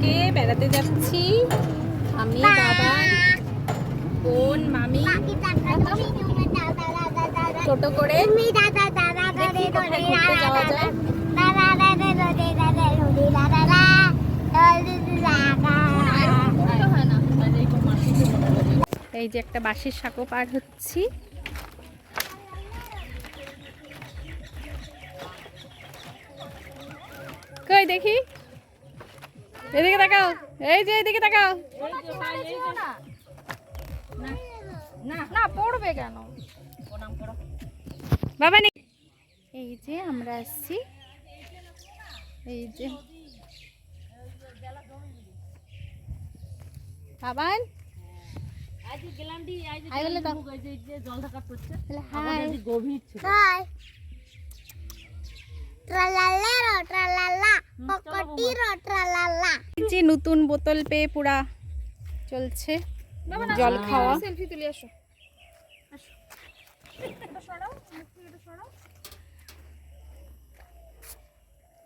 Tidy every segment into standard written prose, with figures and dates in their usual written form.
আজকে বেড়াতে যাচ্ছি আমি, বাবা, বোন, মামি, টোটো করে। দেখি কোথায় ঘুরতে যাওয়া যায়। এই যে একটা বাঁশের সাঁকো পার হচ্ছি। কই দেখি, এদিকে তাকাও, এই যে এদিকে তাকাও। না পড়বে কেন বাবা। এই যে আমরা আসছি, এই যে বাবান যে নতুন বোতল পেয়ে পুরা চলছে জল খাওয়া। সেলফি তুলে আসো।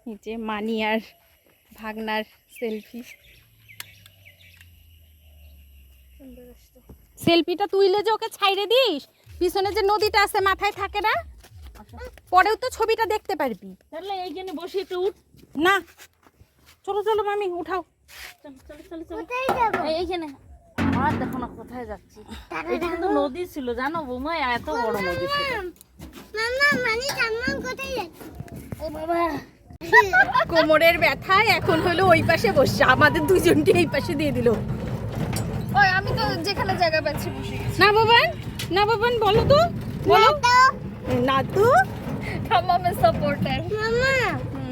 এই যে মানি আর ভাগনার সেলফি। সেলফিটা তুইলে যে ওকে ছাইড়ে দিস, পিছনে যে নদীটা আছে মাথায় থাকে না, পরেও তো ছবিটা দেখতে পারবি। তাহলে এইখানে বসে একটু উঠ না, চলো চলো মামি উঠাও। এইখানে আমার দেখো না কোথায় যাচ্ছি। এটা কিন্তু নদী ছিল জানো বৌমা, এত বড় নদী ছিল। কোমরের ব্যথায় এখন হলো ওই পাশে বসছে, আমাদের দুজনকে এই পাশে দিয়ে দিল। ওই আমি তো যেখানে জায়গা পাচ্ছি বসে গেছি। না বাবান, না বাবান বলো তো, বলো না তো। মামা সাপোর্টার মামা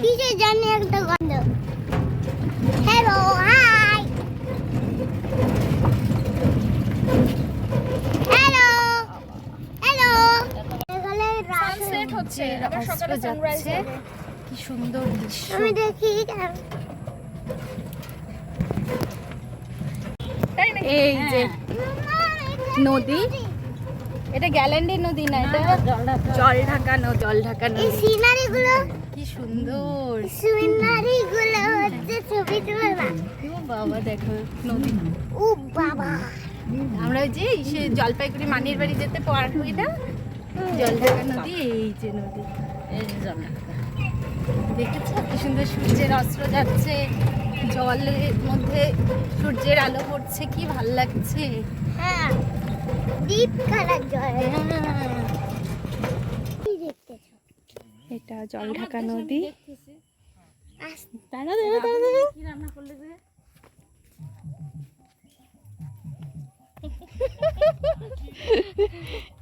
কিসে জানি একটা গন্ধ। Hello hi, hello hello. Sunset হচ্ছে, আবার সকালে সানরাইজ হবে। কি সুন্দর দৃশ্য আমি দেখি। এই যে নদী, এটা গ্যালান্ডি নদী না, এটা জল ঢাকানো, জল ঢাকানো। এই সিনারি গুলো কি সুন্দর, সিনারি গুলো হচ্ছে ছবি তোলা। ও বাবা দেখো নদী, ও বাবা। আমরা ওই যে সে জলপাইগুড়ি মানির বাড়ি যেতে পার হই না, জল ঢাকা নদী। এই যে নদী, এই যে জল দেখেছো কি সুন্দর সূর্যের অস্ত্র যাচ্ছে, জলের মধ্যে সূর্যের আলো পড়ছে, কি ভাল লাগছে। হ্যাঁ, ডিপ কালার জল। কি দেখতেছো? এটা জল ঢাকা নদী। দাঁড়া দাঁড়া দাঁড়া, কি রান্না করলে যে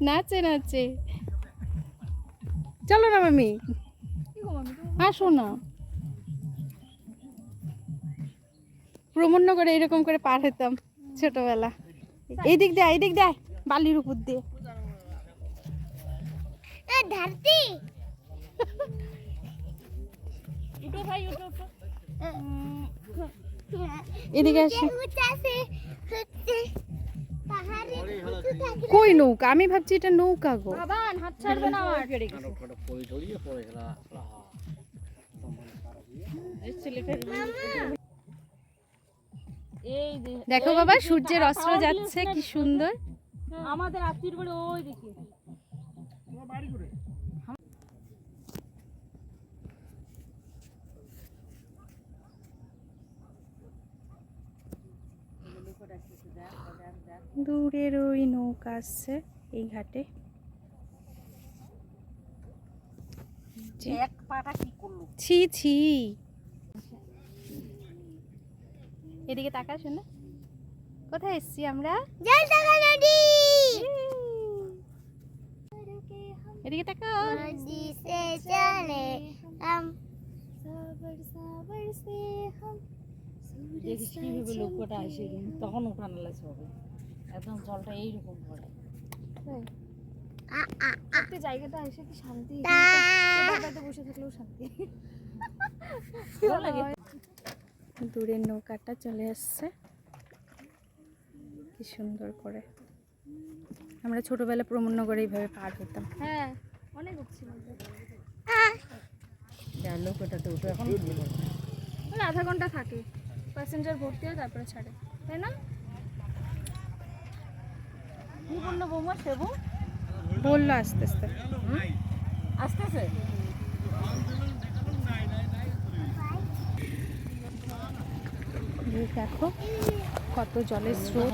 নাচে নাচে। চলো না মামি, আসো না। প্রমন্নগরে এরকম করে পার হতাম ছোটবেলা। এই দিক দিয়ে, এই দিক দিয়ে, বালির উপর দিয়ে। ধরতি উঠো ভাই, উঠো উঠো। এদিকে আসো। কই নৌকা? আমি ভাবছি এটা নৌকা গো। বাবান হাত ছাড়বে না আমার। এই যে দেখো বাবা সূর্যের অস্ত্র যাচ্ছে, কি সুন্দর। আমাদের আত্মীয় বাড়ি ওই দিকে। দূরের ওই নৌকা আসছে এই ঘাটে। এক পাটা কি করলো? ছি ছি, এদিকে তাকা শোনা, কোথায় এসছি আমরা? এদিকে তাকাও। দেখিস কিভাবে লোকটা আসে, তখন উঠানো লাগছে হবে, একদম জলটা এইরকম পড়ে। জায়গাটা এসে কি শান্তি, বসে থাকলেও শান্তি। দূরের নৌকাটা চলে আসছে, কি সুন্দর করে। আমরা ছোটবেলা প্রমন্নগরে এইভাবে পার হতাম। হ্যাঁ, অনেক উঠছিলাম। লোকটাতে উঠে এখন আধা ঘন্টা থাকে। প্যাসেঞ্জার ভর্তি হয় তারপরে ছাড়ে, তাই না? কি বললো বৌমা? সেবু বললো আস্তে আস্তে আসতেছে। দেখো কত জলের স্রোত,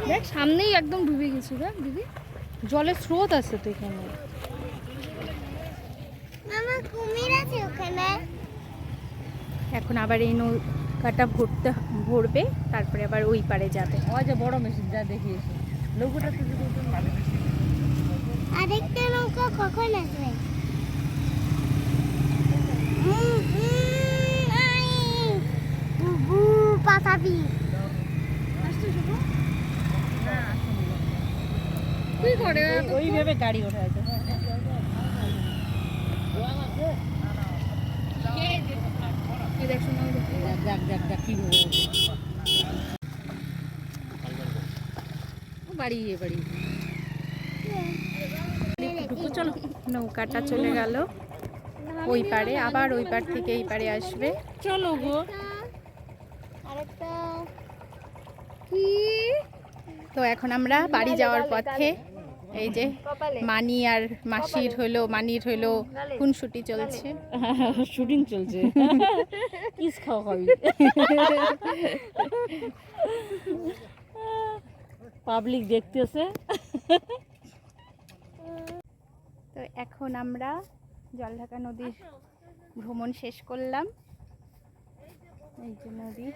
দেখ সামনেই একদম ডুবে গেছি। দেখ দিদি, জলের স্রোত আছে তো এখানে। এখন আবার এই নৌকাটা ভরবে, তারপরে আবার ওই পারে যাবে। ওই যে বড় মেশিন যা দেখিয়েছে, লঘুটা তো আরেকটা নৌকা কখন আসবে? বুবু পাতাবি তুই করে ওইভাবে গাড়ি ওঠা আছে। দেখ শোনা, দেখ দেখ দেখ কি বাড়ি বাড়ি চলো। নৌকাটা চলে গেল ওই পারে, আবার ওই পার থেকে এই পারে আসবে। চলো গো। আরেকটা কি তো এখন আমরা বাড়ি যাওয়ার পথে। এই যে মানি আর মাসির হলো, মানির হলো খুনসুটি চলছে, শুটিং চলছে। কিস খাওয়া খাবি? পাবলিক দেখতেছে। তো এখন আমরা জলঢাকা নদীর ভ্রমণ শেষ করলাম। এই যে নদী,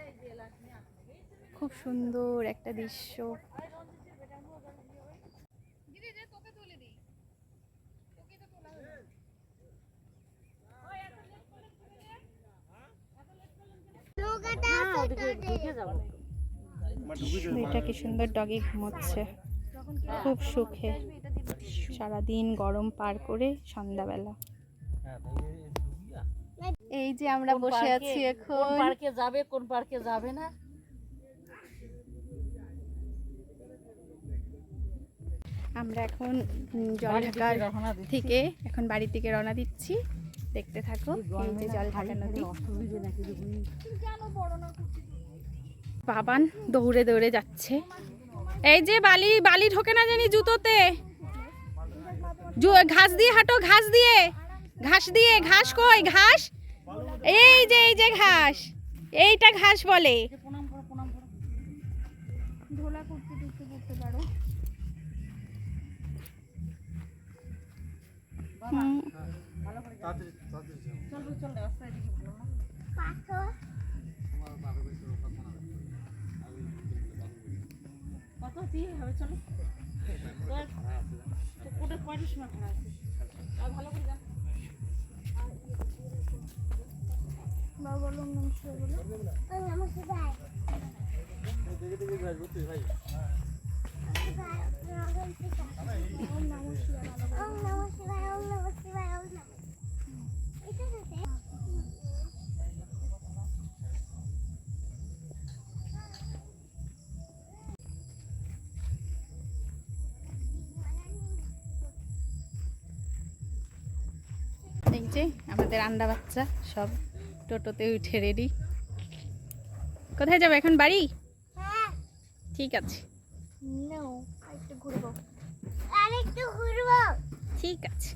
খুব সুন্দর একটা দৃশ্য। এটা কি সুন্দর ডগি ঘুমোচ্ছে, খুব সুখে সারাদিন গরম পার করে সন্ধ্যাবেলা। এই যে আমরা বসে আছি কোন এখন, পার্কে যাবে কোন পার্কে যাবে না। আমরা এখন জলঢাকার থেকে এখন বাড়ির দিকে রওনা দিচ্ছি। দেখতে থাকো। এই যে জলঢাকা নদী, বাবান দৌড়ে দৌড়ে যাচ্ছে। এই যে বালি বালি ঢোকে না জানি জুতোতে, ঘাস দিয়ে হাঁটো, ঘাস দিয়ে, ঘাস দিয়ে, ঘাস কই ঘাস? এই যে ঘাস, এইটা ঘাস বলে। ধোলা করতে দেখতে করতে পারো। কত দিয়ে হবে? চলো ওটা 45 মিনিট খারাপ আছে। আর ভালো করে যা। বাবা বলো নমস্কার, বলো নমস্কার। এই যে আমাদের আন্ডা বাচ্চা সব টোটোতে উঠে রেডি। কোথায় যাবে এখন? বাড়ি? ঠিক আছে, আরেকটু ঘুরবো। ঠিক আছে।